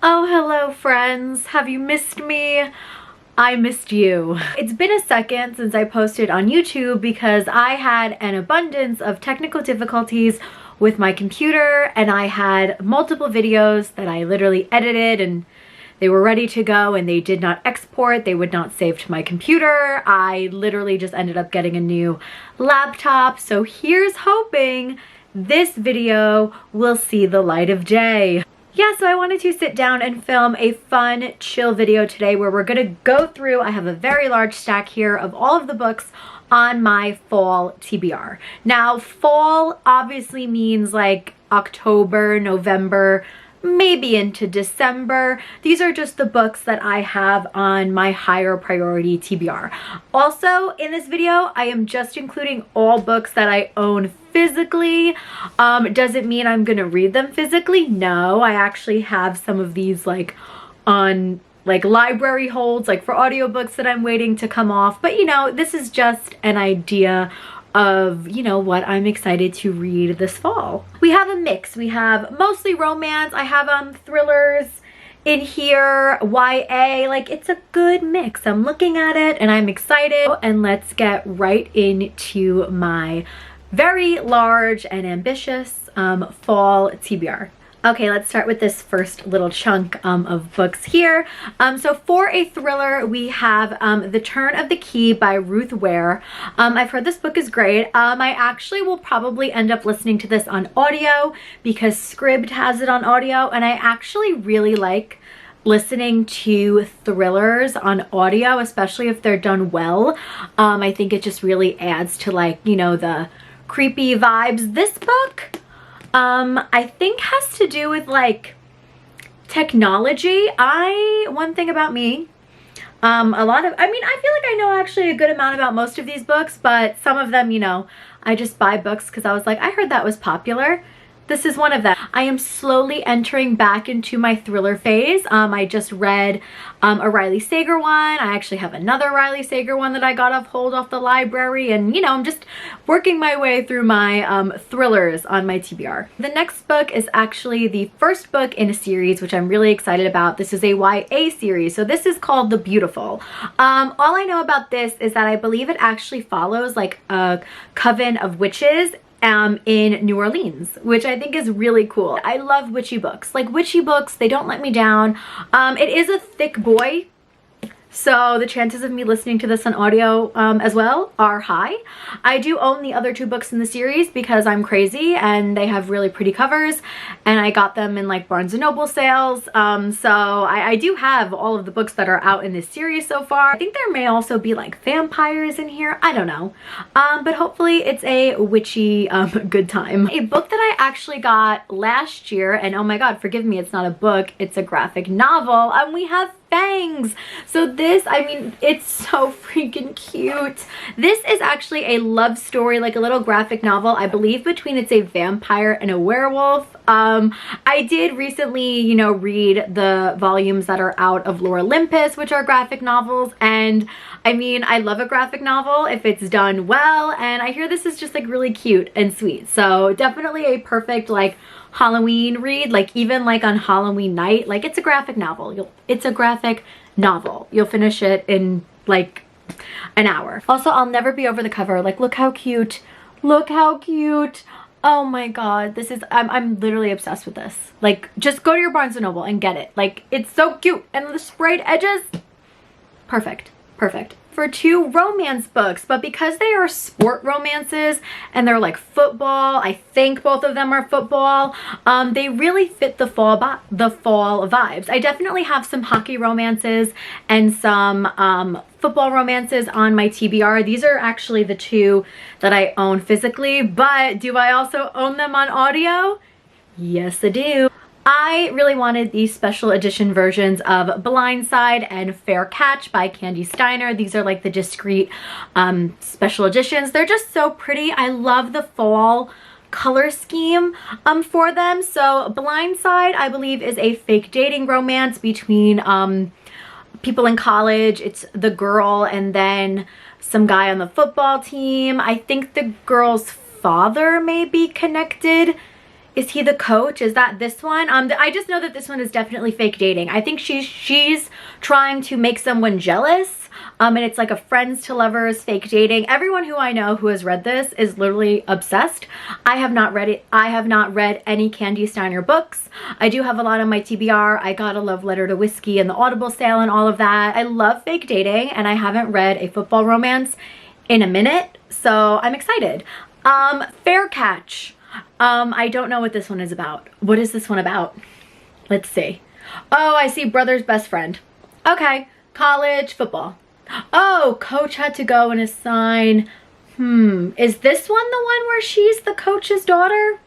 Oh, hello friends. Have you missed me? I missed you. It's been a second since I posted on YouTube because I had an abundance of technical difficulties with my computer and I had multiple videos that I literally edited and they were ready to go and they did not export, they would not save to my computer. I literally just ended up getting a new laptop. So here's hoping this video will see the light of day. Yeah, so I wanted to sit down and film a fun, chill video today where we're gonna go through, I have a very large stack here of all of the books on my fall TBR. Now, fall obviously means like October, November, maybe into December. These are just the books that I have on my higher priority TBR. Also, in this video, I am just including all books that I own physically. Does it mean I'm gonna read them physically? No, I actually have some of these like on like library holds, like for audiobooks that I'm waiting to come off. But you know, this is just an idea of, you know, what I'm excited to read this fall. We have a mix. We have mostly romance. I have thrillers in here, YA, like it's a good mix. I'm looking at it and I'm excited. And let's get right into my very large and ambitious fall TBR. Okay, let's start with this first little chunk of books here. So for a thriller, we have The Turn of the Key by Ruth Ware. I've heard this book is great. I actually will probably end up listening to this on audio because Scribd has it on audio, and I actually really like listening to thrillers on audio, especially if they're done well. I think it just really adds to, like, you know, the creepy vibes. This book I think has to do with like technology. One thing about me, I feel like I know actually a good amount about most of these books, but some of them, you know, I just buy books because I was like, I heard that was popular. This is one of them. I am slowly entering back into my thriller phase. I just read a Riley Sager one. I actually have another Riley Sager one that I got off the library, and you know, I'm just working my way through my thrillers on my TBR. The next book is actually the first book in a series, which I'm really excited about. This is a YA series, so this is called The Beautiful. All I know about this is that I believe it actually follows like a coven of witches in New Orleans, which I think is really cool. I love witchy books. Like witchy books, they don't let me down. It is a thick boy, so the chances of me listening to this on audio as well are high. I do own the other two books in the series because I'm crazy and they have really pretty covers, and I got them in like Barnes & Noble sales. So I do have all of the books that are out in this series so far. I think there may also be like vampires in here. I don't know. But hopefully it's a witchy good time. A book that I actually got last year, and oh my god, forgive me, it's not a book, it's a graphic novel, and we have Fangs. So this, I mean, it's so freaking cute. This is actually a love story, like a little graphic novel, I believe between it's a vampire and a werewolf. I did recently, you know, read the volumes that are out of Lore Olympus, which are graphic novels, and I mean, I love a graphic novel if it's done well, and I hear this is just like really cute and sweet. So definitely a perfect like Halloween read, like even like on Halloween night. Like it's a graphic novel. It's a graphic novel. You'll finish it in like an hour. Also, I'll never be over the cover. Like, look how cute. Look how cute. Oh my god, this is, I'm literally obsessed with this. Like, just go to your Barnes & Noble and get it. Like, it's so cute. And the sprayed edges, perfect. Perfect. For two romance books, but because they are sport romances and they're like football, I think both of them are football, they really fit the fall vibes. I definitely have some hockey romances and some football romances on my TBR. These are actually the two that I own physically, but do I also own them on audio? Yes, I do. I really wanted these special edition versions of Blindside and Fair Catch by Candy Steiner. These are like the discreet special editions. They're just so pretty. I love the fall color scheme for them. So Blindside, I believe, is a fake dating romance between people in college. It's the girl and then some guy on the football team. I think the girl's father may be connected Is he the coach? Is that this one? I just know that this one is definitely fake dating. I think she's trying to make someone jealous. And it's like a friends to lovers fake dating. Everyone who I know who has read this is literally obsessed. I have not read it. I have not read any Candy Steiner books. I do have a lot on my TBR. I got a love letter to whiskey and the Audible sale and all of that. I love fake dating, and I haven't read a football romance in a minute, so I'm excited. Fair Catch. I don't know what this one is about. What is this one about? Let's see. Oh, I see brother's best friend. Okay, college football. Oh, coach had to go and assign. Is this one the one where she's the coach's daughter?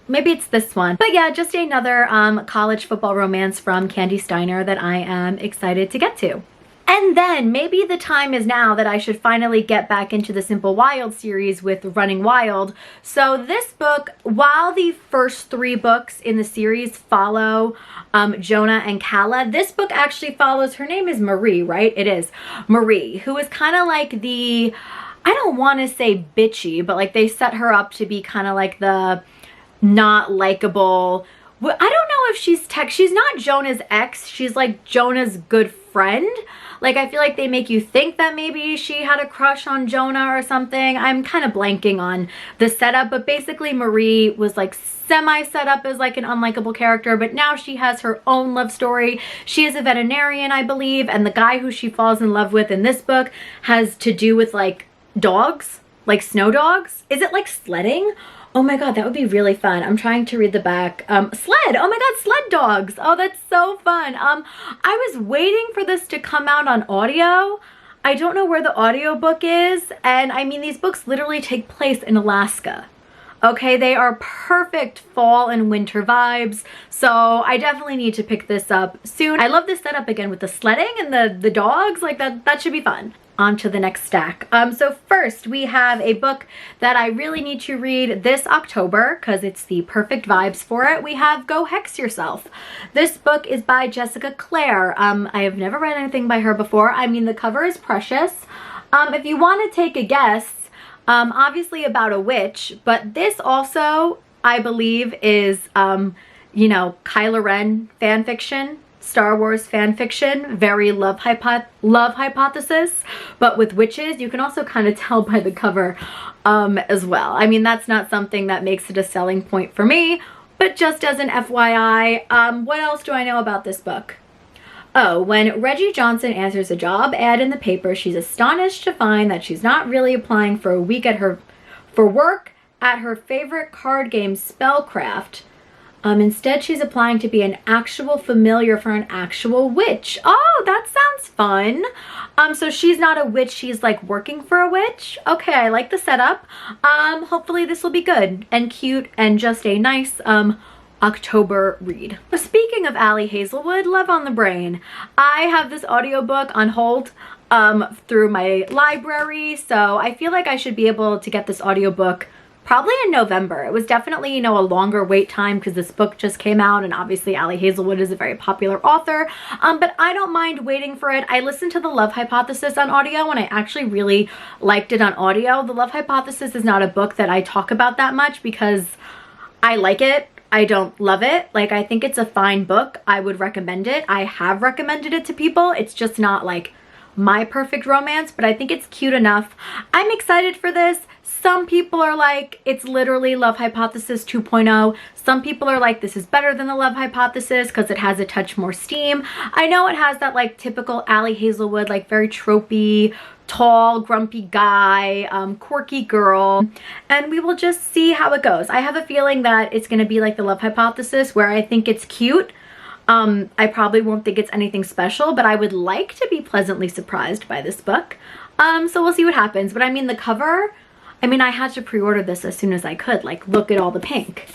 Maybe it's this one. But yeah, just another college football romance from Candy Steiner that I am excited to get to. And then maybe the time is now that I should finally get back into the Simple Wild series with Running Wild. So this book, while the first 3 books in the series follow Jonah and Kala, this book actually follows, her name is Marie, right? It is Marie, who is kind of like the, I don't want to say bitchy, but like they set her up to be kind of like the not likable. I don't know if she's not Jonah's ex, she's like Jonah's good friend. Like, I feel like they make you think that maybe she had a crush on Jonah or something. I'm kind of blanking on the setup, but basically Marie was like semi set up as like an unlikable character, but now she has her own love story. She is a veterinarian, I believe, and the guy who she falls in love with in this book has to do with like dogs, like snow dogs. Is it like sledding? Oh my god, that would be really fun. I'm trying to read the back. Sled! Oh my god, sled dogs! Oh, that's so fun. I was waiting for this to come out on audio. I don't know where the audiobook is, and I mean, these books literally take place in Alaska. Okay, they are perfect fall and winter vibes, so I definitely need to pick this up soon. I love this setup again with the sledding and the dogs, like that should be fun. On to the next stack. So first we have a book that I really need to read this October because it's the perfect vibes for it. We have Go Hex Yourself. This book is by Jessica Clare. I have never read anything by her before. I mean, the cover is precious. If you want to take a guess, obviously about a witch, but this also, I believe, is, you know, Kylo Ren fan fiction. Star Wars fan fiction, very love hypothesis, but with witches. You can also kind of tell by the cover as well. I mean, that's not something that makes it a selling point for me, but just as an FYI, what else do I know about this book? Oh, when Reggie Johnson answers a job ad in the paper, she's astonished to find that she's not really applying for work at her favorite card game, Spellcraft. Instead, she's applying to be an actual familiar for an actual witch. Oh, that sounds fun. So she's not a witch, she's like working for a witch. Okay, I like the setup. Hopefully this will be good and cute and just a nice October read. Speaking of Allie Hazelwood, Love on the Brain. I have this audiobook on hold through my library, so I feel like I should be able to get this audiobook probably in November. It was definitely, you know, a longer wait time because this book just came out, and obviously Allie Hazelwood is a very popular author, but I don't mind waiting for it. I listened to The Love Hypothesis on audio and I actually really liked it on audio. The Love Hypothesis is not a book that I talk about that much because I like it. I don't love it. Like, I think it's a fine book. I would recommend it. I have recommended it to people. It's just not like my perfect romance, but I think it's cute enough. I'm excited for this. Some people are like, it's literally Love Hypothesis 2.0. Some people are like, this is better than the Love Hypothesis because it has a touch more steam. I know it has that like typical Allie Hazelwood, like very tropey, tall, grumpy guy, quirky girl, and we will just see how it goes. I have a feeling that it's going to be like the Love Hypothesis, where I think it's cute. I probably won't think it's anything special, but I would like to be pleasantly surprised by this book. So we'll see what happens. But I mean, the cover, I mean, I had to pre-order this as soon as I could. Like, look at all the pink.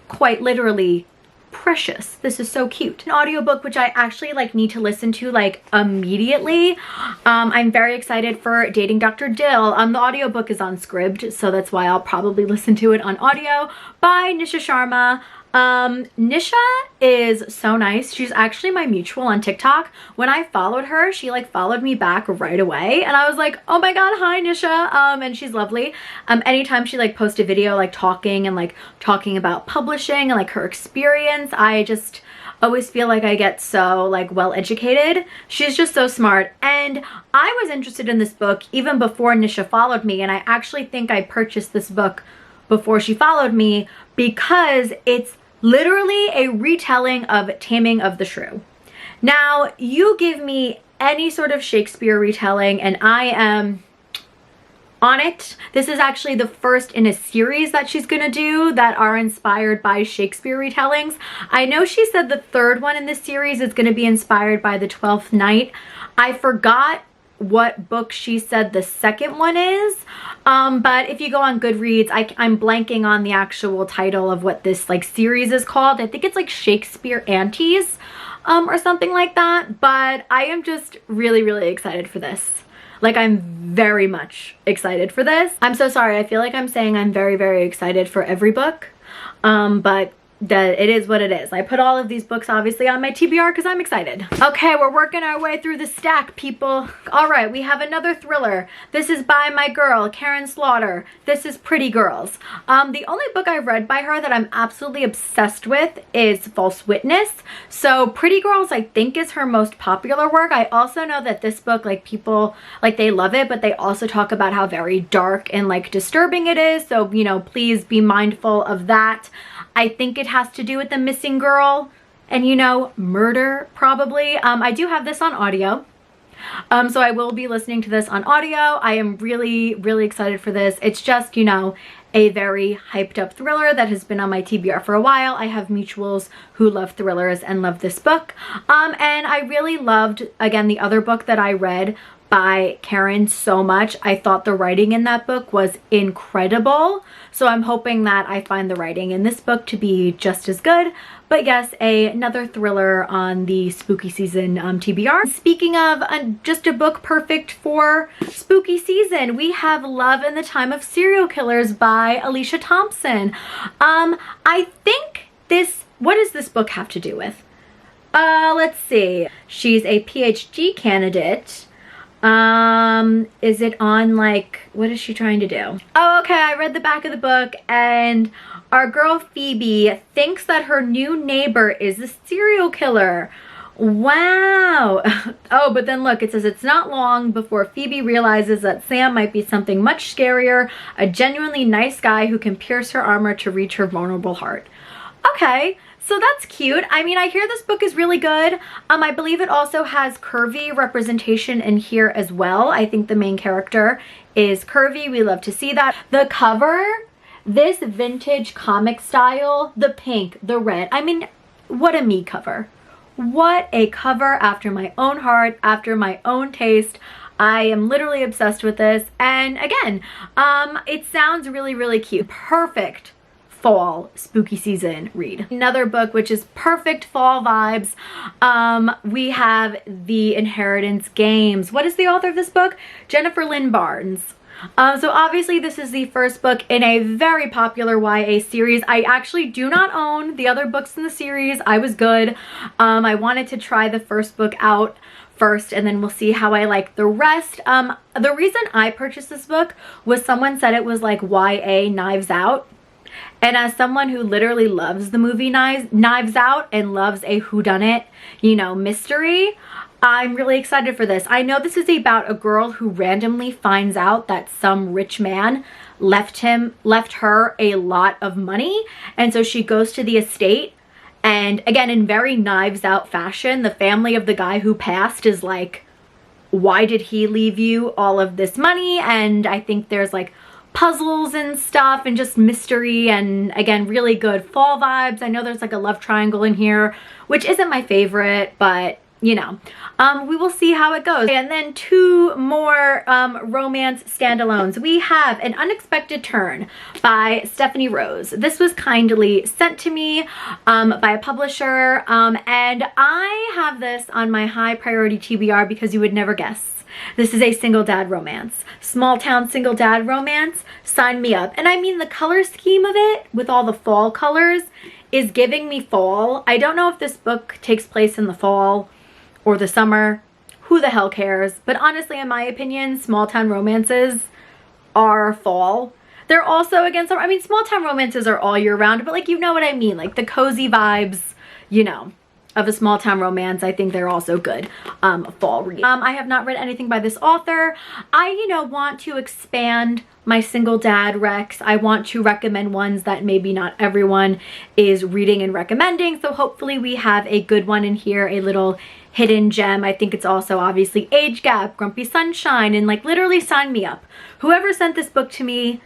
Quite literally precious. This is so cute. An audiobook which I actually like need to listen to like immediately. I'm very excited for Dating Dr. Dill. The audiobook is on Scribd, so that's why I'll probably listen to it on audio, by Nisha Sharma. Nisha is so nice. She's actually my mutual on TikTok. When I followed her, she like followed me back right away, and I was like, oh my god, hi Nisha. And she's lovely. Anytime she like posts a video like talking about publishing and like her experience, I just always feel like I get so like well educated. She's just so smart, and I was interested in this book even before Nisha followed me, and I actually think I purchased this book before she followed me because it's literally a retelling of Taming of the Shrew. Now, you give me any sort of Shakespeare retelling and I am on it. This is actually the first in a series that she's gonna do that are inspired by Shakespeare retellings. I know she said the third one in this series is gonna be inspired by The Twelfth Night. I forgot what book she said the second one is, but if you go on Goodreads, I'm blanking on the actual title of what this like series is called. I think it's like Shakespeare Aunties or something like that, but I am just really excited for this. Like, I'm very much excited for this. I'm so sorry, I feel like I'm saying I'm very excited for every book, but it is what it is. I put all of these books obviously on my TBR because I'm excited. Okay, we're working our way through the stack, people. All right, we have another thriller. This is by my girl, Karen Slaughter. This is Pretty Girls. The only book I've read by her that I'm absolutely obsessed with is False Witness. So Pretty Girls, I think, is her most popular work. I also know that this book, like, people, like, they love it, but they also talk about how very dark and like disturbing it is. So, you know, please be mindful of that. I think it has to do with the missing girl and, you know, murder probably. I do have this on audio. So I will be listening to this on audio. I am really excited for this. It's just, you know, a very hyped up thriller that has been on my TBR for a while. I have mutuals who love thrillers and love this book. And I really loved, again, the other book that I read by Karen so much. I thought the writing in that book was incredible. So I'm hoping that I find the writing in this book to be just as good. But yes, another thriller on the spooky season TBR. Speaking of just a book perfect for spooky season, we have Love in the Time of Serial Killers by Alicia Thompson. I think what does this book have to do with? Let's see. She's a PhD candidate. Is it on, like, what is she trying to do? Oh, okay, I read the back of the book, and our girl Phoebe thinks that her new neighbor is a serial killer. Wow. Oh, but then look, it says it's not long before Phoebe realizes that Sam might be something much scarier, a genuinely nice guy who can pierce her armor to reach her vulnerable heart. Okay. So that's cute. I mean, I hear this book is really good. I believe it also has curvy representation in here as well. I think the main character is curvy. We love to see that. The cover, this vintage comic style, the pink, the red. I mean, what a me cover. What a cover after my own heart, after my own taste. I am literally obsessed with this. And again, it sounds really cute. Perfect fall spooky season read. Another book which is perfect fall vibes. We have The Inheritance Games. What is the author of this book? Jennifer Lynn Barnes. So obviously this is the first book in a very popular YA series. I actually do not own the other books in the series. I was good. I wanted to try the first book out first, and then we'll see how I like the rest. The reason I purchased this book was someone said it was like YA Knives Out. And as someone who literally loves the movie Knives Out and loves a whodunit, you know, mystery, I'm really excited for this. I know this is about a girl who randomly finds out that some rich man left her a lot of money. And so she goes to the estate, and again, in very Knives Out fashion, the family of the guy who passed is like, why did he leave you all of this money? And I think there's like puzzles and stuff and just mystery, and again, really good fall vibes. I know there's like a love triangle in here, which isn't my favorite, but you know, we will see how it goes. And then two more romance standalones. We have An Unexpected Turn by Stephanie Rose. This was kindly sent to me by a publisher, and I have this on my high priority TBR because you would never guess. This is a single dad romance. Small town single dad romance. Sign me up. And I mean, the color scheme of it with all the fall colors is giving me fall. I don't know if this book takes place in the fall or the summer. Who the hell cares? But honestly, in my opinion, small town romances are fall. They're also against summer. I mean, small town romances are all year round, but like, you know what I mean? Like the cozy vibes, you know, of a small town romance. I think they're also good fall read. I have not read anything by this author. I, you know, want to expand my single dad recs. I want to recommend ones that maybe not everyone is reading and recommending. So hopefully we have a good one in here, a little hidden gem. I think it's also obviously age gap, grumpy sunshine, and like literally sign me up. Whoever sent this book to me,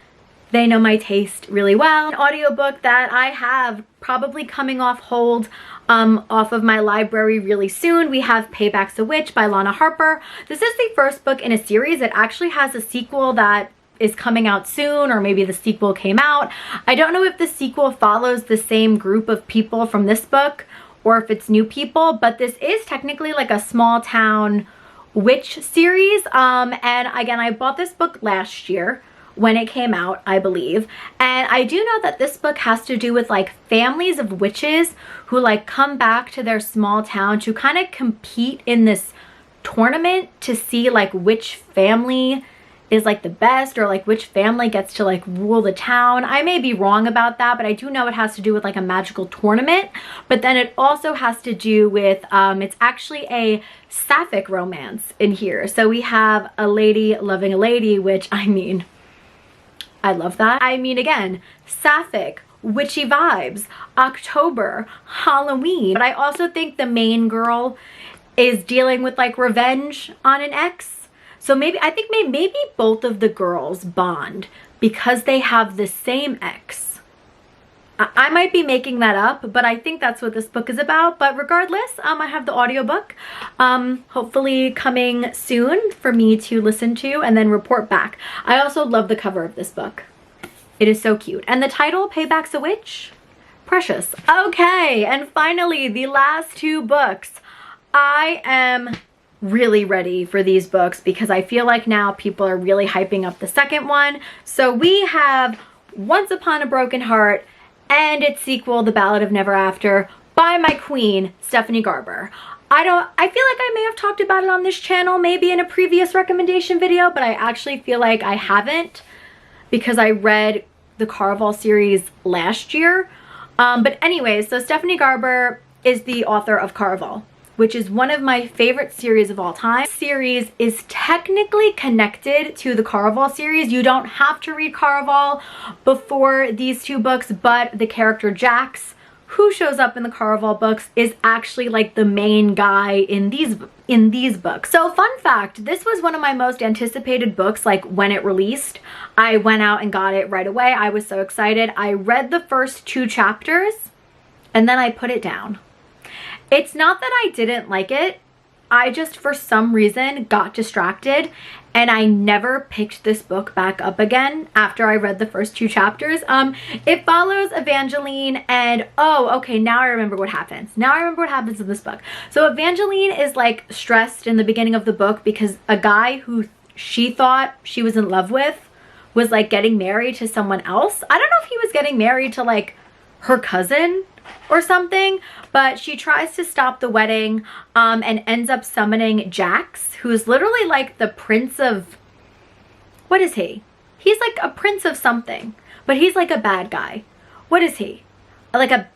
they know my taste really well. An audiobook that I have probably coming off hold off of my library really soon. We have Payback's a Witch by Lana Harper. This is the first book in a series. It actually has a sequel that is coming out soon, or maybe the sequel came out. I don't know if the sequel follows the same group of people from this book or if it's new people, but this is technically like a small town witch series. And again, I bought this book last year when it came out, I believe. And I do know that this book has to do with like families of witches who like come back to their small town to kind of compete in this tournament to see like which family is like the best, or like which family gets to like rule the town. I may be wrong about that, but I do know it has to do with like a magical tournament. But then it also has to do with, it's actually a sapphic romance in here. So we have a lady loving a lady, which I mean, I love that. I mean, again, sapphic, witchy vibes, October, Halloween. But I also think the main girl is dealing with like revenge on an ex. So maybe, I think maybe both of the girls bond because they have the same ex. I might be making that up, but I think that's what this book is about. But regardless, I have the audiobook hopefully coming soon for me to listen to and then report back. I also love the cover of this book. It is so cute. And the title, Payback's a Witch, precious. Okay, and finally, the last two books. I am really ready for these books because I feel like now people are really hyping up the second one. So we have Once Upon a Broken Heart and its sequel, The Ballad of Never After, by my queen, Stephanie Garber. I feel like I may have talked about it on this channel, maybe in a previous recommendation video, but I actually feel like I haven't because I read the Caraval series last year. But anyways, so Stephanie Garber is the author of Caraval, which is one of my favorite series of all time. This series is technically connected to the Caraval series. You don't have to read Caraval before these two books, but the character Jax, who shows up in the Caraval books, is actually like the main guy in these books. So fun fact, this was one of my most anticipated books like when it released. I went out and got it right away. I was so excited. I read the first 2 chapters and then I put it down. It's not that I didn't like it. I just, for some reason, got distracted and I never picked this book back up again after I read the first 2 chapters. It follows Evangeline and, oh, okay, now I remember what happens. Now I remember what happens in this book. So Evangeline is like stressed in the beginning of the book because a guy who she thought she was in love with was like getting married to someone else. I don't know if he was getting married to like her cousin or something, but she tries to stop the wedding and ends up summoning Jax, who's literally like the prince of, what is he? He's like a prince of something, but he's like a bad guy. What is he? Like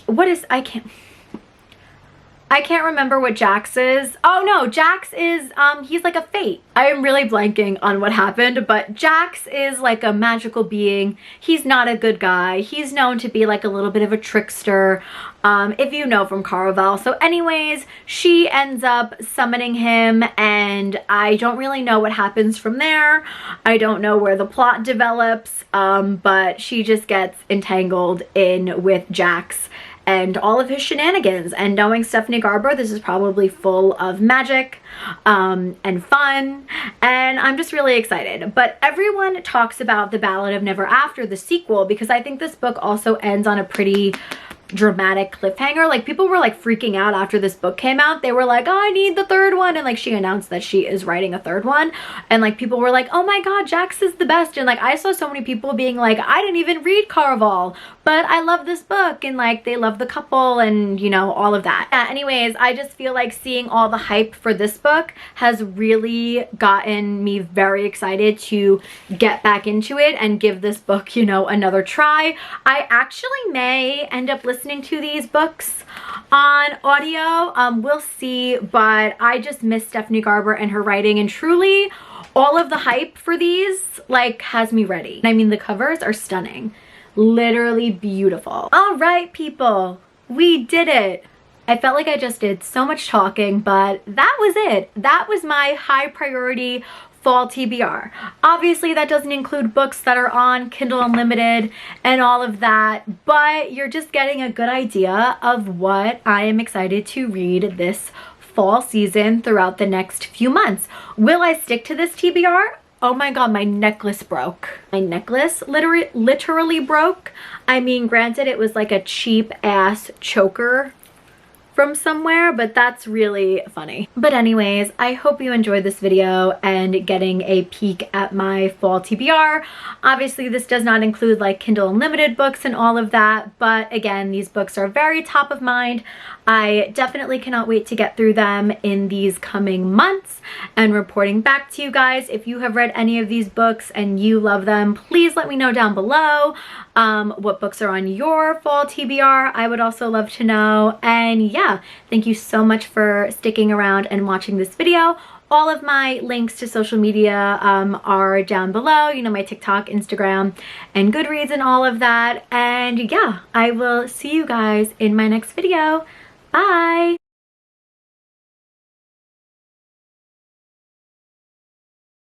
what is, I can't remember what Jax is. Oh no, Jax is, he's like a fate. I am really blanking on what happened, but Jax is like a magical being. He's not a good guy. He's known to be like a little bit of a trickster, if you know from Caraval. So anyways, she ends up summoning him and I don't really know what happens from there. I don't know where the plot develops, but she just gets entangled in with Jax and all of his shenanigans. And knowing Stephanie Garber, this is probably full of magic and fun, and I'm just really excited. But everyone talks about The Ballad of Never After, the sequel, because I think this book also ends on a pretty dramatic cliffhanger. Like, people were like freaking out after this book came out. They were like, oh, I need the third one. And like, she announced that she is writing a third one, and like people were like, oh my god, Jax is the best. And like, I saw so many people being like, I didn't even read Caraval, but I love this book, and like they love the couple and, you know, all of that. Anyways, I just feel like seeing all the hype for this book has really gotten me very excited to get back into it and give this book, you know, another try. I actually may end up listening to these books on audio. We'll see, but I just miss Stephanie Garber and her writing, and truly all of the hype for these like has me ready. I mean, the covers are stunning, literally beautiful. All right, people, we did it. I felt like I just did so much talking, but that was it. That was my high priority fall TBR. Obviously, that doesn't include books that are on Kindle Unlimited and all of that, but you're just getting a good idea of what I am excited to read this fall season throughout the next few months. Will I stick to this TBR? Oh my god, my necklace broke. My necklace literally broke. I mean, granted, it was like a cheap ass choker from somewhere, but that's really funny. But anyways, I hope you enjoyed this video and getting a peek at my fall TBR. Obviously, this does not include like Kindle Unlimited books and all of that, but again, these books are very top of mind. I definitely cannot wait to get through them in these coming months and reporting back to you guys. If you have read any of these books and you love them, please let me know down below what books are on your fall TBR. I would also love to know. And yeah, thank you so much for sticking around and watching this video. All of my links to social media are down below, you know, my TikTok, Instagram, and Goodreads and all of that. And yeah, I will see you guys in my next video. Bye!